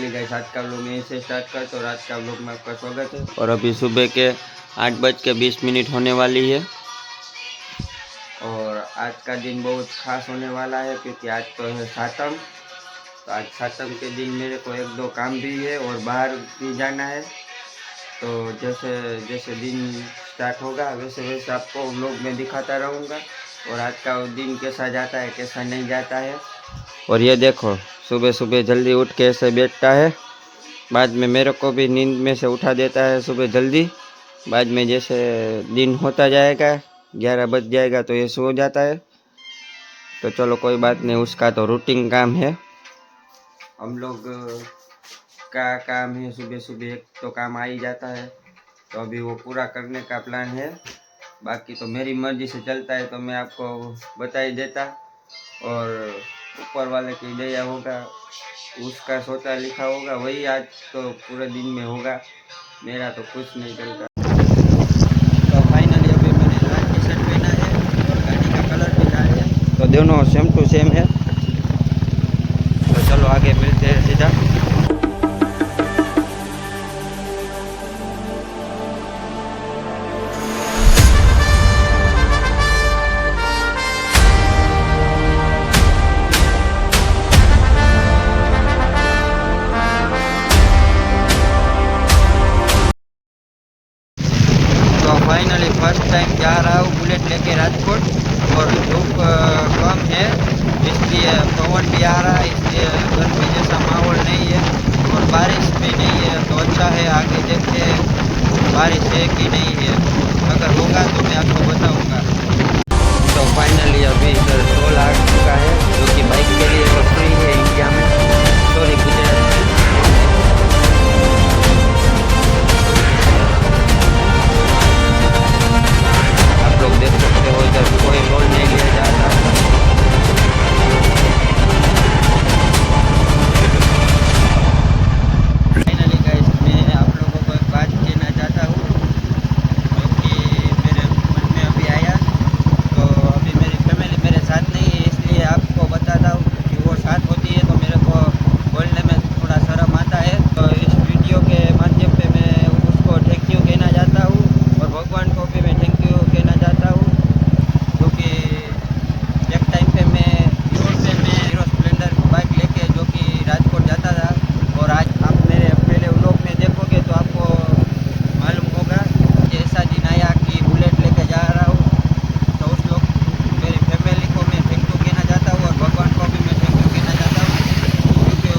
Finally guys आज का vlog यहीं से स्टार्ट करते और आज का व्लॉग में आपका स्वागत है। और अभी सुबह के 8:20 होने वाली है और आज का दिन बहुत खास होने वाला है क्योंकि आज तो है सातम। तो आज सातम के दिन मेरे को एक दो काम भी है और बाहर भी जाना है। तो जैसे जैसे दिन स्टार्ट होगा वैसे वैसे आपको व्लॉग में दिखाता रहूँगा और आज का दिन कैसा जाता है कैसा नहीं जाता है। और ये देखो सुबह सुबह जल्दी उठ के ऐसे बैठता है, बाद में मेरे को भी नींद में से उठा देता है सुबह जल्दी। बाद में जैसे दिन होता जाएगा 11 बज जाएगा तो ये सो जाता है। तो चलो कोई बात नहीं, उसका तो रूटीन काम है। हम लोग का काम है सुबह सुबह एक तो काम आ ही जाता है तो अभी वो पूरा करने का प्लान है। बाकी तो मेरी मर्जी से चलता है तो मैं आपको बता ही देता और ऊपर वाले की दया होगा, उसका सोचा लिखा होगा वही आज तो पूरे दिन में होगा, मेरा तो कुछ नहीं चलता। तो फाइनली अभी मैंने लाल टी शर्ट पहना है और गाड़ी का कलर भी लाल है तो दोनों सेम टू सेम है। तो चलो आगे मिलते हैं सीधा। फाइनली फर्स्ट टाइम जा रहा हूँ बुलेट लेके राजकोट और धूप कम है इसलिए पवन भी आ रहा है, इसलिए गर्मी जैसा माहौल नहीं है और बारिश भी नहीं है तो अच्छा है। आगे देखते हैं बारिश है कि नहीं है, अगर होगा तो मैं आपको बताऊंगा। तो फाइनली अभी इधर टोल आ चुका है जो कि बाइक के लिए तो फ्री है इंडिया में, सॉरी गुजरात में। लोग देख सकते हो इधर कोई टोल नहीं लिया जाता। फाइनली गाइस मैं आप लोगों को एक बात कहना चाहता हूँ जो कि मेरे मन में अभी आया। तो अभी मेरी फैमिली मेरे साथ नहीं है इसलिए आपको बताता हूँ कि वो साथ होती है तो मेरे को बोलने में थोड़ा शर्म आता है। तो इस वीडियो के माध्यम पे मैं उसको थैंक यू कहना चाहता हूँ और भगवान को भी मैं थैंक यू कहना चाहता हूँ क्योंकि एक टाइम पे मैं हीरो स्प्लेंडर बाइक लेके जो कि राजकोट जाता था और आज आप मेरे पहले व्लॉग में देखोगे तो आपको मालूम होगा कि ऐसा दिन आया कि बुलेट लेके जा रहा हूँ। तो उस लोग मेरी फैमिली को मैं थैंक यू कहना चाहता हूँ और भगवान को भी मैं थैंक यू कहना चाहता हूँ क्योंकि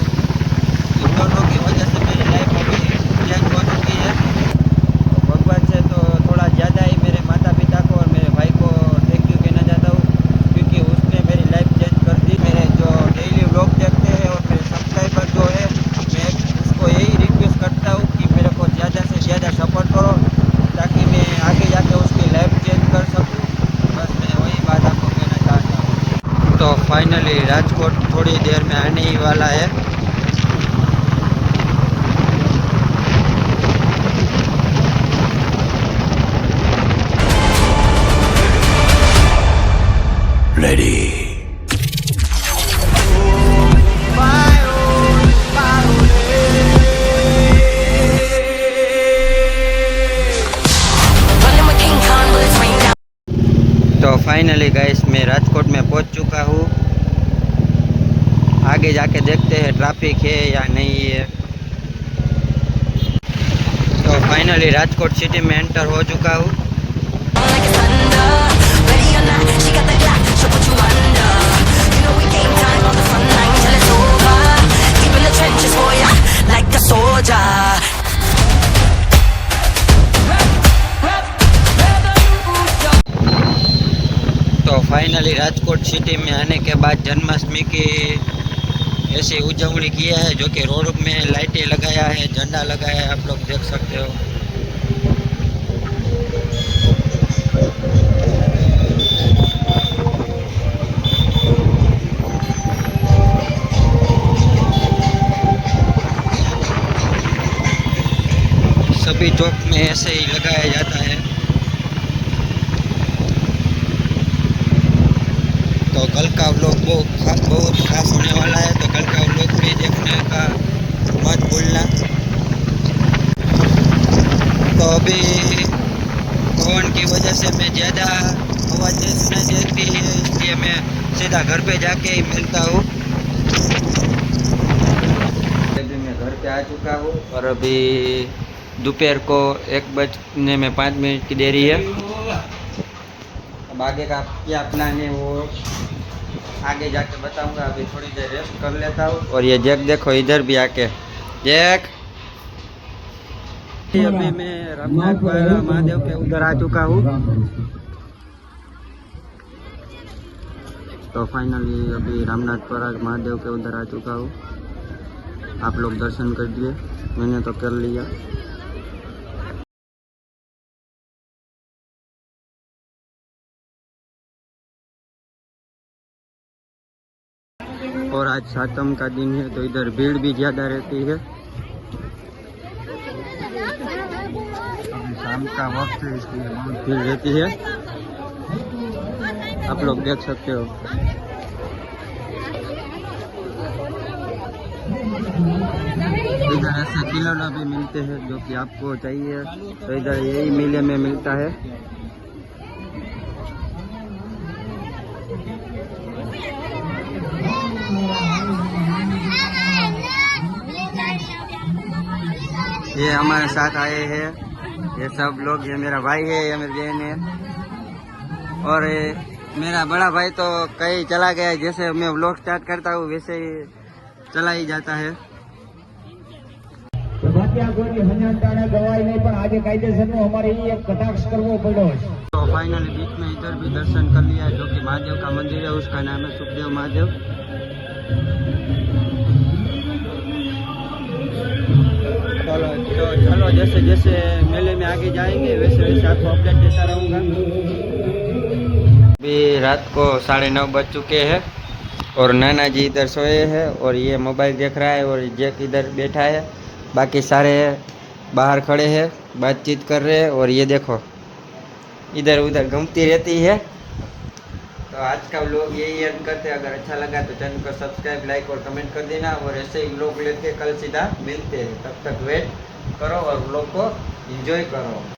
इन दोनों की वजह से मेरी लाइफ अभी चेंज हो चुकी है। तो भगवान से तो थोड़ा ज़्यादा ही मेरे माता पिता को और मेरे भाई को थैंक यू कहना चाहता हूँ क्योंकि उसने मेरी लाइफ चेंज कर दी। मेरे जो डेली व्लॉग देखते हैं और मेरे सब्सक्राइबर जो है मैं उसको यही रिक्वेस्ट करता हूँ कि मेरे को ज़्यादा से ज़्यादा सपोर्ट करो ताकि मैं आगे जाके उसकी लाइफ चेंज कर सकूँ। बस मैं वही बात आपको कहना चाहता हूँ। तो फाइनली राजकोट थोड़ी देर में आने ही वाला है। Ready. तो फाइनली गाइस मैं राजकोट में पहुंच चुका हूँ। आगे जाके देखते हैं ट्रैफिक है या नहीं है। तो फाइनली राजकोट सिटी में एंटर हो चुका हूँ। तो फाइनली राजकोट सिटी में आने के बाद जन्माष्टमी की ऐसी उजवनी किया है जो कि रोड में लाइटें लगाया है, झंडा लगाया है, आप लोग देख सकते हो। सभी चौक में ऐसे ही लगाया जाता है। तो कल का व्लॉग बहुत खास होने वाला है, तो कल का व्लॉग भी देखने का मत भूलना। तो अभी पवन की वजह से मैं ज़्यादा आवाज़ सुनाई देती है, इसलिए मैं सीधा घर पे जाके ही मिलता हूँ। अभी मैं घर पे आ चुका हूँ और अभी दोपहर को 1:05 की देरी है। अब आगे का क्या प्लान है वो आगे जाके बताऊंगा। अभी थोड़ी देर रेस्ट कर लेता हूँ। और ये जैक देखो इधर भी आके, जैक अभी मैं रामनाथ महादेव के उधर आ चुका हूँ। तो फाइनली अभी रामनाथ महादेव के उधर आ चुका हूँ। आप लोग दर्शन कर लिए, मैंने तो कर लिया। और आज सातम का दिन है तो इधर भीड़ भी ज़्यादा रहती है। शाम का वक्त है इसलिए बहुत भीड़ रहती है, आप लोग देख सकते हो। इधर ऐसे खिलौना भी मिलते हैं जो कि आपको चाहिए तो इधर यही मेले में मिलता है। ये हमारे साथ आए हैं, ये सब लोग, ये मेरा भाई है, ये मेरी बहन है और ये मेरा बड़ा भाई तो कहीं चला गया है। जैसे मैं व्लॉग स्टार्ट करता हूँ वैसे ही चला ही जाता है। तो फाइनली बीच में इधर भी दर्शन कर लिया जो कि महादेव का मंदिर है, उसका नाम है सुखदेव महादेव। चलो जैसे जैसे मेले में आगे जाएंगे वैसे वैसे आपको अपडेट देता रहूँगा। अभी रात को 9:30 बज चुके हैं और नाना जी इधर सोए हैं और ये मोबाइल देख रहा है और जैक इधर बैठा है। बाकी सारे बाहर खड़े हैं, बातचीत कर रहे हैं और ये देखो इधर उधर घूमती रहती है। तो आज का व्लॉग यही एंड करते हैं। अगर अच्छा लगा तो चैनल को सब्सक्राइब, लाइक और कमेंट कर देना। और ऐसे ही व्लॉग लेके कल सीधा मिलते हैं, तब तक वेट करो और व्लॉग को एंजॉय करो।